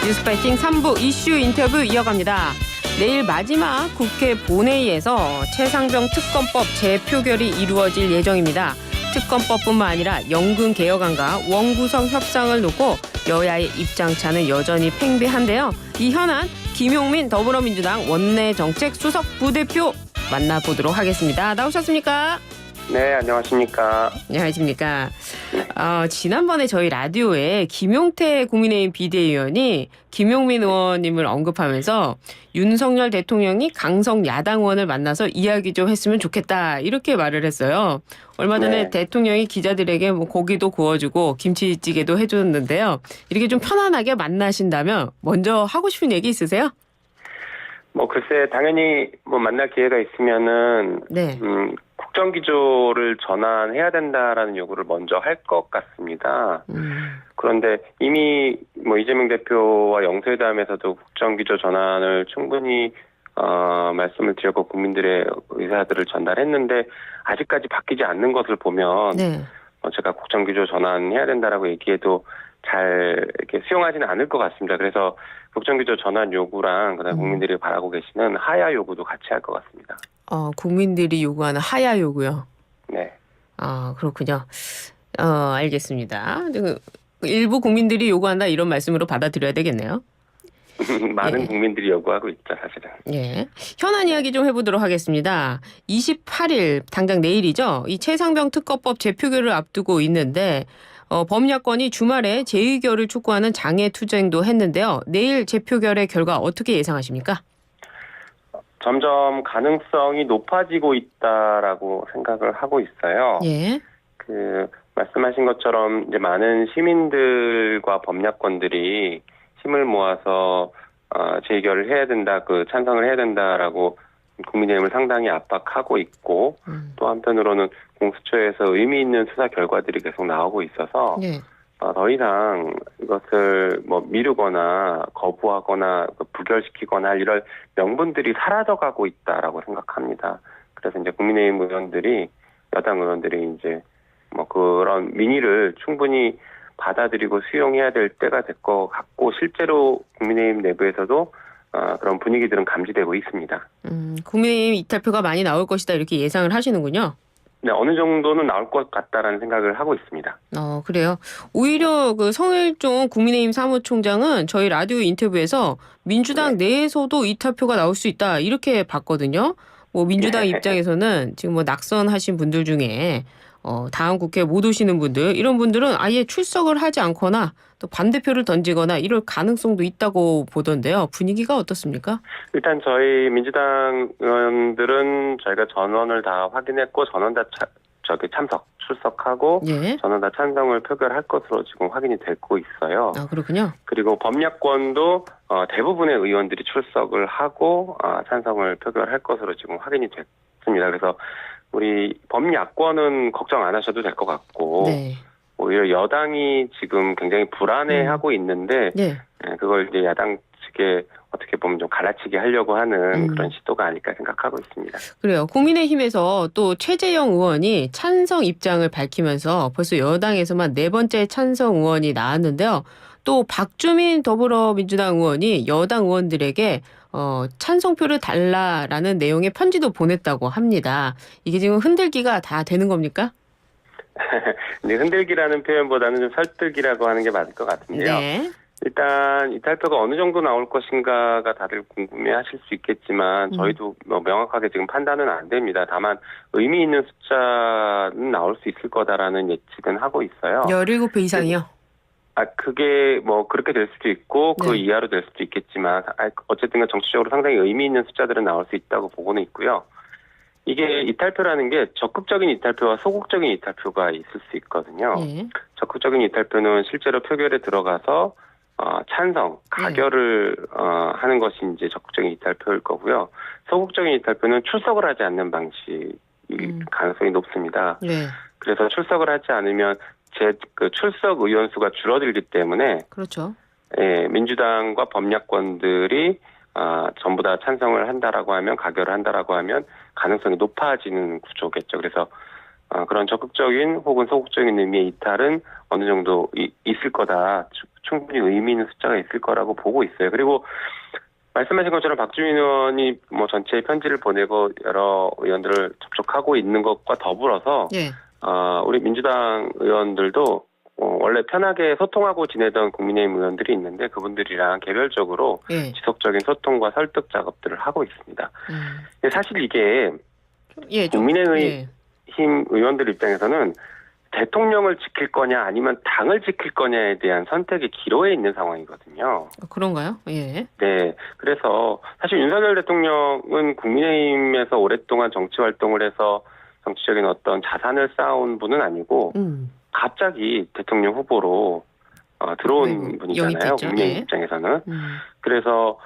뉴스파이팅 3부 이슈 인터뷰 이어갑니다. 내일 마지막 국회 본회의에서 최상병 특검법 재표결이 이루어질 예정입니다. 특검법뿐만 아니라 연금 개혁안과 원구성 협상을 놓고 여야의 입장차는 여전히 팽배한데요. 이 현안 김용민 더불어민주당 원내정책수석 부대표 만나보도록 하겠습니다. 나오셨습니까? 네, 안녕하십니까. 안녕하십니까. 지난번에 저희 라디오에 김용태 국민의힘 비대위원이 김용민 의원님을 언급하면서 윤석열 대통령이 강성 야당 의원을 만나서 이야기 좀 했으면 좋겠다 이렇게 말을 했어요. 얼마 전에 네. 대통령이 기자들에게 뭐 고기도 구워주고 김치찌개도 해줬는데요. 이렇게 좀 편안하게 만나신다면 먼저 하고 싶은 얘기 있으세요? 글쎄, 당연히 만날 기회가 있으면은, 네. 국정기조를 전환해야 된다라는 요구를 먼저 할 것 같습니다. 그런데 이미 이재명 대표와 영수회담에서도 국정기조 전환을 충분히 말씀을 드렸고 국민들의 의사들을 전달했는데 아직까지 바뀌지 않는 것을 보면 네. 제가 국정기조 전환해야 된다라고 얘기해도 잘 이렇게 수용하지는 않을 것 같습니다. 그래서 국정기조 전환 요구랑 그다음에 국민들이 바라고 계시는 하야 요구도 같이 할 것 같습니다. 국민들이 요구하는 하야 요구요. 네. 그렇군요. 알겠습니다. 일부 국민들이 요구한다 이런 말씀으로 받아들여야 되겠네요. 많은 예. 국민들이 요구하고 있죠, 사실은. 예. 현안 이야기 좀 해보도록 하겠습니다. 28일, 당장 내일이죠. 이 최상병 특검법 재표결을 앞두고 있는데 범야권이 주말에 재의결을 촉구하는 장애 투쟁도 했는데요. 내일 재표결의 결과 어떻게 예상하십니까? 점점 가능성이 높아지고 있다라고 생각을 하고 있어요. 예. 말씀하신 것처럼 이제 많은 시민들과 법약권들이 힘을 모아서 재의결을 해야 된다, 찬성을 해야 된다라고 국민의힘을 상당히 압박하고 있고 또 한편으로는 공수처에서 의미 있는 수사 결과들이 계속 나오고 있어서 네. 더 이상 이것을 미루거나 거부하거나 부결시키거나 할 이런 명분들이 사라져가고 있다라고 생각합니다. 그래서 이제 국민의힘 의원들이 여당 의원들이 이제 그런 민의를 충분히 받아들이고 수용해야 될 때가 될 것 같고 실제로 국민의힘 내부에서도 그런 분위기들은 감지되고 있습니다. 국민의힘 이탈표가 많이 나올 것이다 이렇게 예상을 하시는군요. 네, 어느 정도는 나올 것 같다라는 생각을 하고 있습니다. 그래요. 오히려 성일종 국민의힘 사무총장은 저희 라디오 인터뷰에서 민주당 내에서도 이탈표가 나올 수 있다 이렇게 봤거든요. 민주당 입장에서는 지금 낙선하신 분들 중에 다음 국회에 못 오시는 분들 이런 분들은 아예 출석을 하지 않거나 또 반대표를 던지거나 이럴 가능성도 있다고 보던데요. 분위기가 어떻습니까? 일단 저희 민주당 의원들은 저희가 전원을 다 확인했고 전원 다 출석하고 예. 전원 다 찬성을 표결할 것으로 지금 확인이 되고 있어요. 그렇군요. 그리고 법야권도 대부분의 의원들이 출석을 하고 찬성을 표결할 것으로 지금 확인이 됐습니다. 그래서 우리 법야권은 걱정 안 하셔도 될 것 같고 네. 오히려 여당이 지금 굉장히 불안해하고 있는데 네. 그걸 이제 야당 측에 어떻게 보면 좀 갈라치게 하려고 하는 그런 시도가 아닐까 생각하고 있습니다. 그래요. 국민의힘에서 또 최재형 의원이 찬성 입장을 밝히면서 벌써 여당에서만 4번째 찬성 의원이 나왔는데요. 또 박주민 더불어민주당 의원이 여당 의원들에게 찬성표를 달라라는 내용의 편지도 보냈다고 합니다. 이게 지금 흔들기가 다 되는 겁니까? 근데 흔들기라는 표현보다는 좀 설득이라고 하는 게 맞을 것 같은데요. 네. 일단 이탈표가 어느 정도 나올 것인가가 다들 궁금해하실 수 있겠지만 저희도 명확하게 지금 판단은 안 됩니다. 다만 의미 있는 숫자는 나올 수 있을 거다라는 예측은 하고 있어요. 17배 이상이요? 그게 그렇게 될 수도 있고 그 네. 이하로 될 수도 있겠지만 어쨌든 정치적으로 상당히 의미 있는 숫자들은 나올 수 있다고 보고는 있고요. 이게 이탈표라는 게 적극적인 이탈표와 소극적인 이탈표가 있을 수 있거든요. 네. 적극적인 이탈표는 실제로 표결에 들어가서 찬성, 가결을 하는 것이 이제 적극적인 이탈표일 거고요. 소극적인 이탈표는 출석을 하지 않는 방식일 가능성이 높습니다. 네. 그래서 출석을 하지 않으면 출석 의원 수가 줄어들기 때문에 그렇죠. 민주당과 법야권들이 전부 다 찬성을 한다라고 하면 가결을 한다라고 하면 가능성이 높아지는 구조겠죠. 그래서 그런 적극적인 혹은 소극적인 의미의 이탈은 어느 정도 있을 거다. 충분히 의미 있는 숫자가 있을 거라고 보고 있어요. 그리고 말씀하신 것처럼 박주민 의원이 뭐 전체에 편지를 보내고 여러 의원들을 접촉하고 있는 것과 더불어서 예. 우리 민주당 의원들도 원래 편하게 소통하고 지내던 국민의힘 의원들이 있는데 그분들이랑 개별적으로 예. 지속적인 소통과 설득 작업들을 하고 있습니다. 근데 사실 이게 예. 국민의힘 의원들 입장에서는 대통령을 지킬 거냐 아니면 당을 지킬 거냐에 대한 선택의 기로에 있는 상황이거든요. 그런가요? 예. 네. 그래서 사실 윤석열 대통령은 국민의힘에서 오랫동안 정치 활동을 해서 정치적인 어떤 자산을 쌓아온 분은 아니고 갑자기 대통령 후보로 들어온 분이잖아요. 영입했죠. 국민의힘 예. 입장에서는. 그래서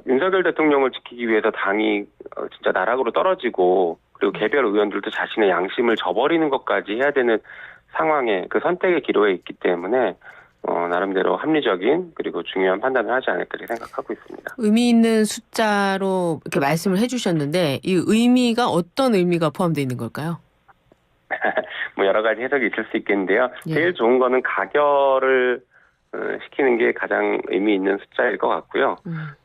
윤석열 대통령을 지키기 위해서 당이 진짜 나락으로 떨어지고 그리고 개별 의원들도 자신의 양심을 저버리는 것까지 해야 되는 상황에 그 선택의 기로에 있기 때문에 나름대로 합리적인 그리고 중요한 판단을 하지 않을까 생각하고 있습니다. 의미 있는 숫자로 이렇게 말씀을 해주셨는데 이 의미가 어떤 의미가 포함되어 있는 걸까요? 뭐 여러 가지 해석이 있을 수 있겠는데요. 예. 제일 좋은 거는 가결을 시키는 게 가장 의미 있는 숫자일 것 같고요.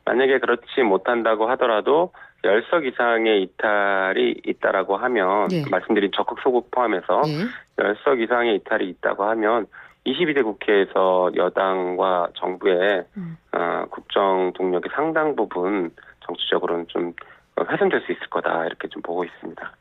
만약에 그렇지 못한다고 하더라도 10석 이상의 이탈이 있다라고 하면 예. 말씀드린 적극 소극 포함해서 예. 10석 이상의 이탈이 있다고 하면 22대 국회에서 여당과 정부의 국정 동력의 상당 부분 정치적으로는 좀 훼손될 수 있을 거다 이렇게 좀 보고 있습니다.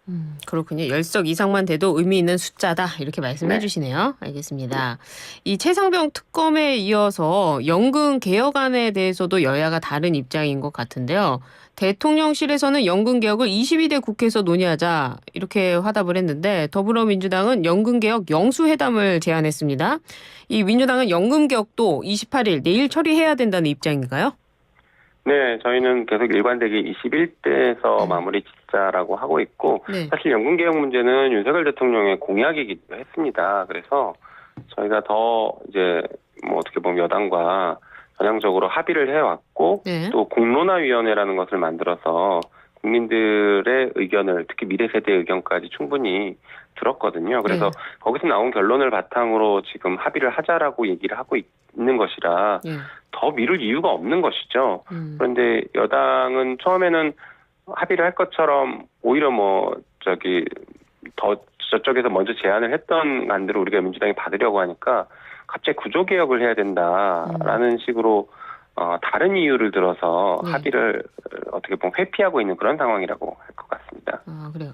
그렇군요. 10석 이상만 돼도 의미 있는 숫자다 이렇게 말씀해 네. 주시네요. 알겠습니다. 이 최상병 특검에 이어서 연금 개혁안에 대해서도 여야가 다른 입장인 것 같은데요. 대통령실에서는 연금 개혁을 22대 국회에서 논의하자 이렇게 화답을 했는데 더불어민주당은 연금 개혁 영수회담을 제안했습니다. 이 민주당은 연금 개혁도 28일 내일 처리해야 된다는 입장인가요? 네, 저희는 계속 일관되게 21대에서 마무리 짓자라고 하고 있고 네. 사실 연금 개혁 문제는 윤석열 대통령의 공약이기도 했습니다. 그래서 저희가 더 이제 뭐 어떻게 보면 여당과 전향적으로 합의를 해왔고 네. 또 공론화위원회라는 것을 만들어서 국민들의 의견을 특히 미래 세대의 의견까지 충분히 들었거든요. 그래서 네. 거기서 나온 결론을 바탕으로 지금 합의를 하자라고 얘기를 하고 있는 것이라 예. 더 미룰 이유가 없는 것이죠. 그런데 여당은 처음에는 합의를 할 것처럼 오히려 더 저쪽에서 먼저 제안을 했던 안들을 우리가 민주당이 받으려고 하니까 갑자기 구조개혁을 해야 된다라는 식으로 다른 이유를 들어서 네. 합의를 어떻게 보면 회피하고 있는 그런 상황이라고 할 것 같습니다. 아, 그래요.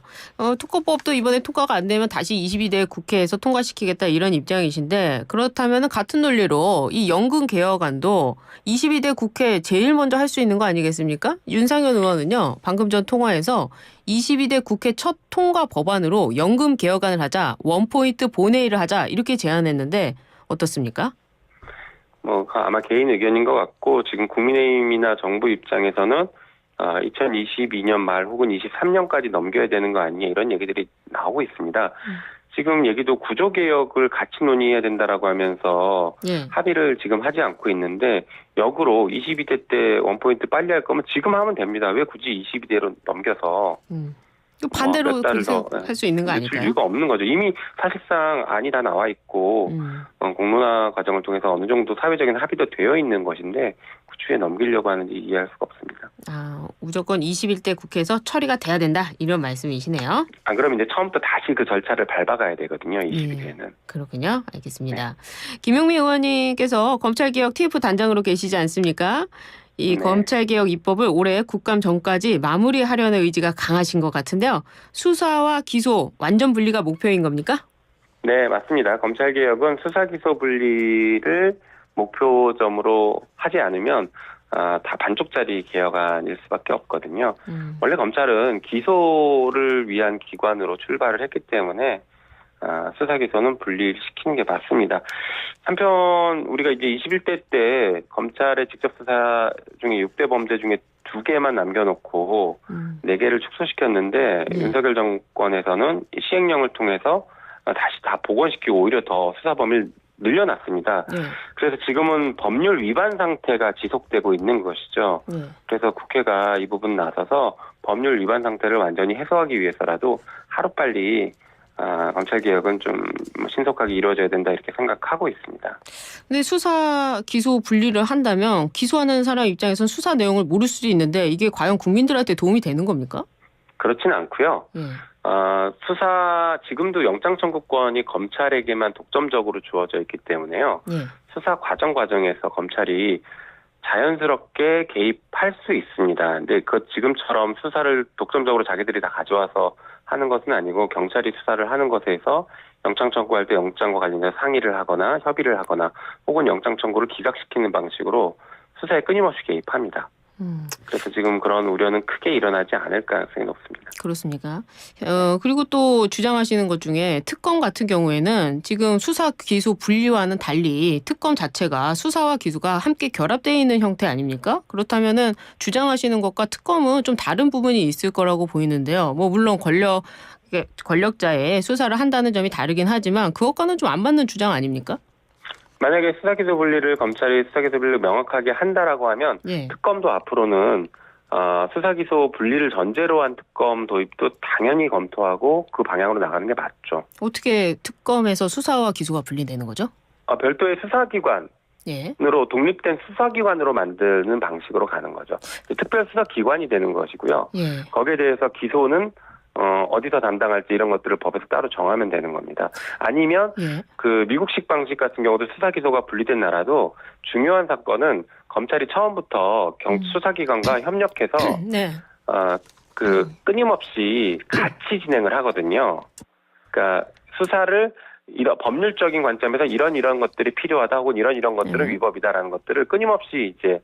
특검법도 이번에 통과가 안 되면 다시 22대 국회에서 통과시키겠다 이런 입장이신데 그렇다면 같은 논리로 이 연금 개혁안도 22대 국회 제일 먼저 할 수 있는 거 아니겠습니까? 윤상현 의원은요. 방금 전 통화에서 22대 국회 첫 통과 법안으로 연금 개혁안을 하자 원포인트 본회의를 하자 이렇게 제안했는데 어떻습니까? 아마 개인 의견인 것 같고 지금 국민의힘이나 정부 입장에서는 2022년 말 혹은 23년까지 넘겨야 되는 거 아니냐 이런 얘기들이 나오고 있습니다. 지금 얘기도 구조개혁을 같이 논의해야 된다라고 하면서 예. 합의를 지금 하지 않고 있는데 역으로 22대 때 원포인트 빨리 할 거면 지금 하면 됩니다. 왜 굳이 22대로 넘겨서 반대로 몇 달을 할 수 있는 거 늦출 아닐까요? 이유가 없는 거죠. 이미 사실상 안이 다 나와 있고 공론화 과정을 통해서 어느 정도 사회적인 합의도 되어 있는 것인데 구추에 넘기려고 하는지 이해할 수가 없습니다. 무조건 21대 국회에서 처리가 돼야 된다 이런 말씀이시네요. 안 그러면 이제 처음부터 다시 그 절차를 밟아가야 되거든요. 22대는. 그렇군요. 알겠습니다. 김용민 의원님께서 검찰개혁 TF 단장으로 계시지 않습니까? 이 네. 검찰개혁 입법을 올해 국감 전까지 마무리하려는 의지가 강하신 것 같은데요. 수사와 기소 완전 분리가 목표인 겁니까? 네, 맞습니다. 검찰개혁은 수사기소 분리를 목표점으로 하지 않으면 다 반쪽짜리 개혁안일 수밖에 없거든요. 원래 검찰은 기소를 위한 기관으로 출발을 했기 때문에 수사기소는 분리시키는 게 맞습니다. 한편 우리가 이제 21대 때 검찰의 직접 수사 중에 6대 범죄 중에 2개만 남겨놓고 4개를 축소시켰는데 윤석열 정권에서는 시행령을 통해서 다시 다 복원시키고 오히려 더 수사 범위를 늘려놨습니다. 그래서 지금은 법률 위반 상태가 지속되고 있는 것이죠. 그래서 국회가 이 부분 나서서 법률 위반 상태를 완전히 해소하기 위해서라도 하루빨리 검찰 개혁은 좀 신속하게 이루어져야 된다 이렇게 생각하고 있습니다. 근데 수사 기소 분리를 한다면 기소하는 사람 입장에선 수사 내용을 모를 수도 있는데 이게 과연 국민들한테 도움이 되는 겁니까? 그렇지는 않고요. 수사 지금도 영장 청구권이 검찰에게만 독점적으로 주어져 있기 때문에요. 수사 과정에서 검찰이 자연스럽게 개입할 수 있습니다. 근데 그 지금처럼 수사를 독점적으로 자기들이 다 가져와서 하는 것은 아니고 경찰이 수사를 하는 것에서 영장 청구할 때 영장과 관련해서 상의를 하거나 협의를 하거나 혹은 영장 청구를 기각시키는 방식으로 수사에 끊임없이 개입합니다. 그래서 지금 그런 우려는 크게 일어나지 않을 가능성이 높습니다. 그렇습니까? 그리고 또 주장하시는 것 중에 특검 같은 경우에는 지금 수사 기소 분리와는 달리 특검 자체가 수사와 기소가 함께 결합되어 있는 형태 아닙니까? 그렇다면은 주장하시는 것과 특검은 좀 다른 부분이 있을 거라고 보이는데요. 뭐 물론 권력자의 수사를 한다는 점이 다르긴 하지만 그것과는 좀 안 맞는 주장 아닙니까? 만약에 수사기소 분리를 검찰이 수사기소 분리를 명확하게 한다라고 하면 특검도 앞으로는 수사기소 분리를 전제로 한 특검 도입도 당연히 검토하고 그 방향으로 나가는 게 맞죠. 어떻게 특검에서 수사와 기소가 분리되는 거죠? 별도의 수사기관으로 독립된 수사기관으로 만드는 방식으로 가는 거죠. 특별수사기관이 되는 것이고요. 거기에 대해서 기소는 어디서 담당할지 이런 것들을 법에서 따로 정하면 되는 겁니다. 아니면 그 미국식 방식 같은 경우도 수사 기소가 분리된 나라도 중요한 사건은 검찰이 처음부터 수사기관과 협력해서 끊임없이 같이 진행을 하거든요. 그러니까 수사를 법률적인 관점에서 이런 것들이 필요하다 혹은 이런 것들은 위법이다라는 것들을 끊임없이 이제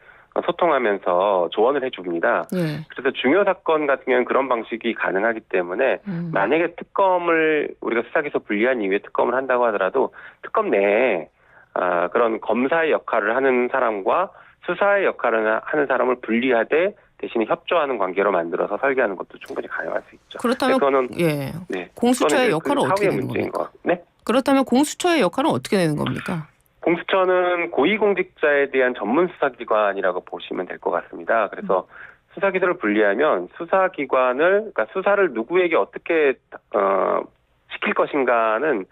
소통하면서 조언을 해줍니다. 그래서 중요 사건 같은 경우는 그런 방식이 가능하기 때문에 만약에 특검을 우리가 수사기소 분리한 이후에 특검을 한다고 하더라도 특검 내에 그런 검사의 역할을 하는 사람과 수사의 역할을 하는 사람을 분리하되 대신에 협조하는 관계로 만들어서 설계하는 것도 충분히 가능할 수 있죠. 그렇다면 그거는 공수처의 역할은 어떻게 되는 겁니까? 그렇다면 공수처의 역할은 어떻게 되는 겁니까? 공수처는 고위공직자에 대한 전문 수사기관이라고 보시면 될 것 같습니다. 그래서 수사기소를 분리하면 그러니까 수사를 누구에게 어떻게 시킬 것인가는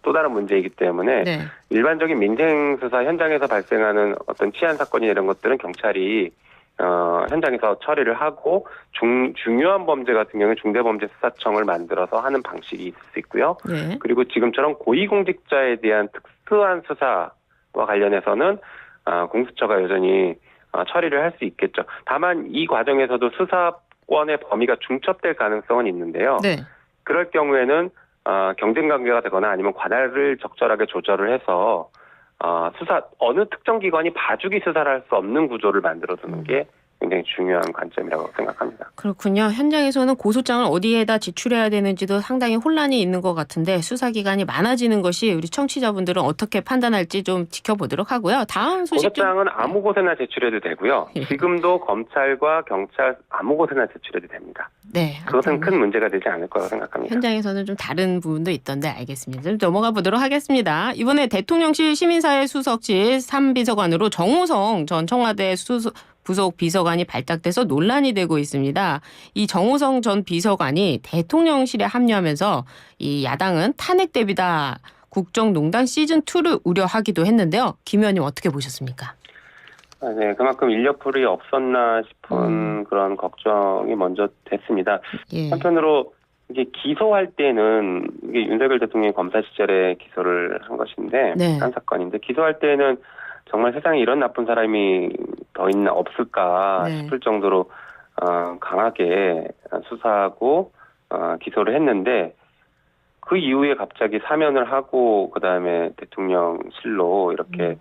또 다른 문제이기 때문에 일반적인 민생수사 현장에서 발생하는 어떤 치안 사건이나 이런 것들은 경찰이 현장에서 처리를 하고 중요한 범죄 같은 경우는 중대범죄수사청을 만들어서 하는 방식이 있을 수 있고요. 그리고 지금처럼 고위공직자에 대한 특수한 수사와 관련해서는 공수처가 여전히 처리를 할 수 있겠죠. 다만 이 과정에서도 수사권의 범위가 중첩될 가능성은 있는데요. 그럴 경우에는 경쟁관계가 되거나 아니면 관할을 적절하게 조절을 해서 어느 특정 기관이 봐주기 수사를 할 수 없는 구조를 만들어두는 게 굉장히 중요한 관점이라고 생각합니다. 그렇군요. 현장에서는 고소장을 어디에다 제출해야 되는지도 상당히 혼란이 있는 것 같은데 수사기관이 많아지는 것이 우리 청취자분들은 어떻게 판단할지 좀 지켜보도록 하고요. 다음 소식 고소장은 아무 곳에나 제출해도 되고요. 지금도 검찰과 경찰 아무 곳에나 제출해도 됩니다. 그것은 큰 문제가 되지 않을 거라고 생각합니다. 현장에서는 좀 다른 부분도 있던데 알겠습니다. 좀 넘어가 보도록 하겠습니다. 이번에 대통령실 시민사회 수석실 3비서관으로 정호성 전 청와대 부속 비서관이 발탁돼서 논란이 되고 있습니다. 이 정호성 전 비서관이 대통령실에 합류하면서 이 야당은 탄핵 대비다 국정농단 시즌2를 우려하기도 했는데요. 김 의원님 어떻게 보셨습니까? 그만큼 인력풀이 없었나 싶은 그런 걱정이 먼저 됐습니다. 한편으로 이게 기소할 때는 이게 윤석열 대통령이 검사 시절에 기소를 한 것인데 한 사건인데 기소할 때는 정말 세상에 이런 나쁜 사람이 더 있나 없을까 싶을 정도로 강하게 수사하고 기소를 했는데 그 이후에 갑자기 사면을 하고 그다음에 대통령실로 이렇게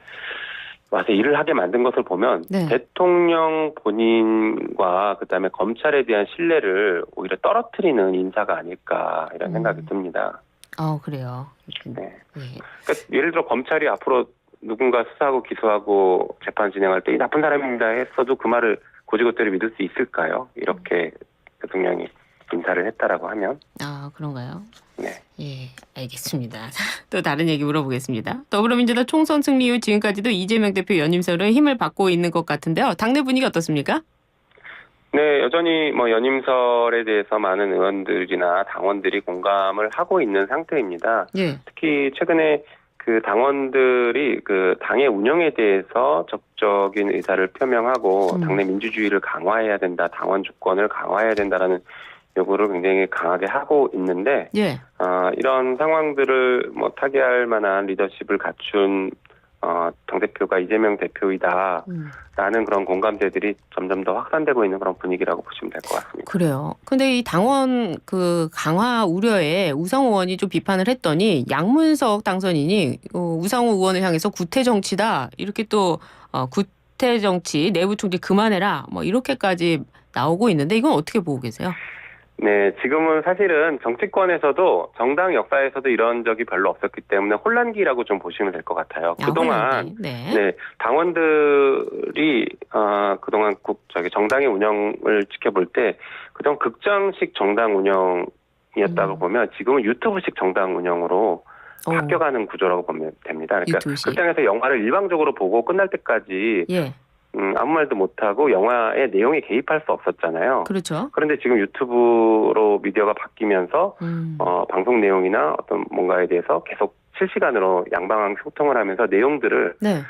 와서 일을 하게 만든 것을 보면 대통령 본인과 그다음에 검찰에 대한 신뢰를 오히려 떨어뜨리는 인사가 아닐까 이런 생각이 듭니다. 그래요. 그러니까 예를 들어 검찰이 앞으로 누군가 수사하고 기소하고 재판 진행할 때 이 나쁜 사람입니다 했어도 그 말을 고지고대로 믿을 수 있을까요? 이렇게 대통령이 인사를 했다라고 하면. 그런가요? 알겠습니다. 또 다른 얘기 물어보겠습니다. 더불어민주당 총선 승리 이후 지금까지도 이재명 대표 연임설은 힘을 받고 있는 것 같은데요. 당내 분위기 어떻습니까? 네, 여전히 뭐 연임설에 대해서 많은 의원들이나 당원들이 공감을 하고 있는 상태입니다. 예. 특히 최근에 그 당원들이 그 당의 운영에 대해서 적극적인 의사를 표명하고 당내 민주주의를 강화해야 된다, 당원 주권을 강화해야 된다라는 요구를 굉장히 강하게 하고 있는데, 예. 이런 상황들을 뭐 타개할 만한 리더십을 갖춘 당대표가 이재명 대표이다라는 그런 공감대들이 점점 더 확산되고 있는 그런 분위기라고 보시면 될 것 같습니다. 그래요. 근데 이 당원 그 강화 우려에 우상호 의원이 좀 비판을 했더니 양문석 당선인이 우상호 의원을 향해서 구태 정치다 이렇게 또 구태 정치 내부 총질 그만해라 뭐 이렇게까지 나오고 있는데 이건 어떻게 보고 계세요? 네, 지금은 사실은 정치권에서도 정당 역사에서도 이런 적이 별로 없었기 때문에 혼란기라고 좀 보시면 될 것 같아요. 그동안 네, 당원들이 그동안 정당의 운영을 지켜볼 때 그동안 극장식 정당 운영이었다고 보면 지금은 유튜브식 정당 운영으로 바뀌어가는 구조라고 보면 됩니다. 그러니까 유튜브식. 극장에서 영화를 일방적으로 보고 끝날 때까지 예. 아무 말도 못하고 영화의 내용에 개입할 수 없었잖아요. 그렇죠. 그런데 지금 유튜브로 미디어가 바뀌면서 방송 내용이나 어떤 뭔가에 대해서 계속 실시간으로 양방향 소통을 하면서 내용들을 네.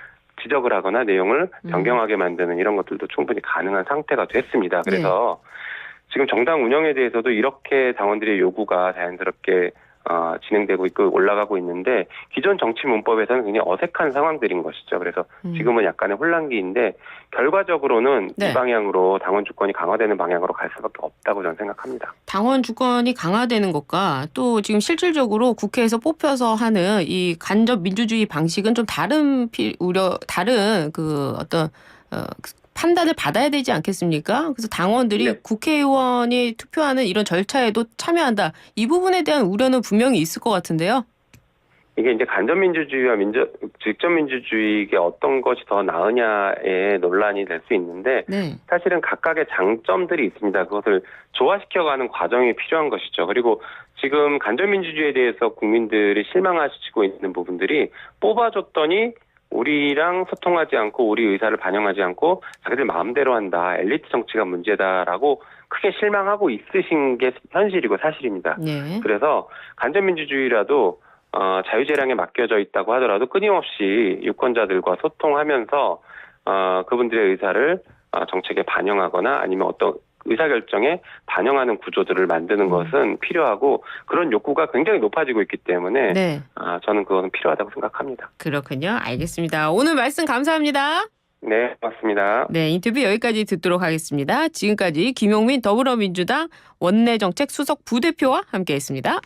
지적을 하거나 내용을 변경하게 만드는 이런 것들도 충분히 가능한 상태가 됐습니다. 그래서 지금 정당 운영에 대해서도 이렇게 당원들의 요구가 자연스럽게 진행되고 있고 올라가고 있는데 기존 정치 문법에서는 굉장히 어색한 상황들인 것이죠. 그래서 지금은 약간의 혼란기인데 결과적으로는 이 방향으로 당원 주권이 강화되는 방향으로 갈 수밖에 없다고 저는 생각합니다. 당원 주권이 강화되는 것과 또 지금 실질적으로 국회에서 뽑혀서 하는 이 간접 민주주의 방식은 좀 다른 그 어떤 판단을 받아야 되지 않겠습니까? 그래서 당원들이 국회의원이 투표하는 이런 절차에도 참여한다. 이 부분에 대한 우려는 분명히 있을 것 같은데요. 이게 이제 간접민주주의와 직접민주주의에 어떤 것이 더 나으냐의 논란이 될 수 있는데 사실은 각각의 장점들이 있습니다. 그것을 조화시켜가는 과정이 필요한 것이죠. 그리고 지금 간접민주주의에 대해서 국민들이 실망하시고 있는 부분들이 뽑아줬더니 우리랑 소통하지 않고 우리 의사를 반영하지 않고 자기들 마음대로 한다. 엘리트 정치가 문제다라고 크게 실망하고 있으신 게 현실이고 사실입니다. 그래서 간접민주주의라도 자유재량에 맡겨져 있다고 하더라도 끊임없이 유권자들과 소통하면서 그분들의 의사를 정책에 반영하거나 아니면 어떤 의사결정에 반영하는 구조들을 만드는 것은 필요하고 그런 욕구가 굉장히 높아지고 있기 때문에 저는 그거는 필요하다고 생각합니다. 그렇군요. 알겠습니다. 오늘 말씀 감사합니다. 네, 고맙습니다. 네, 인터뷰 여기까지 듣도록 하겠습니다. 지금까지 김용민 더불어민주당 원내정책 수석 부대표와 함께했습니다.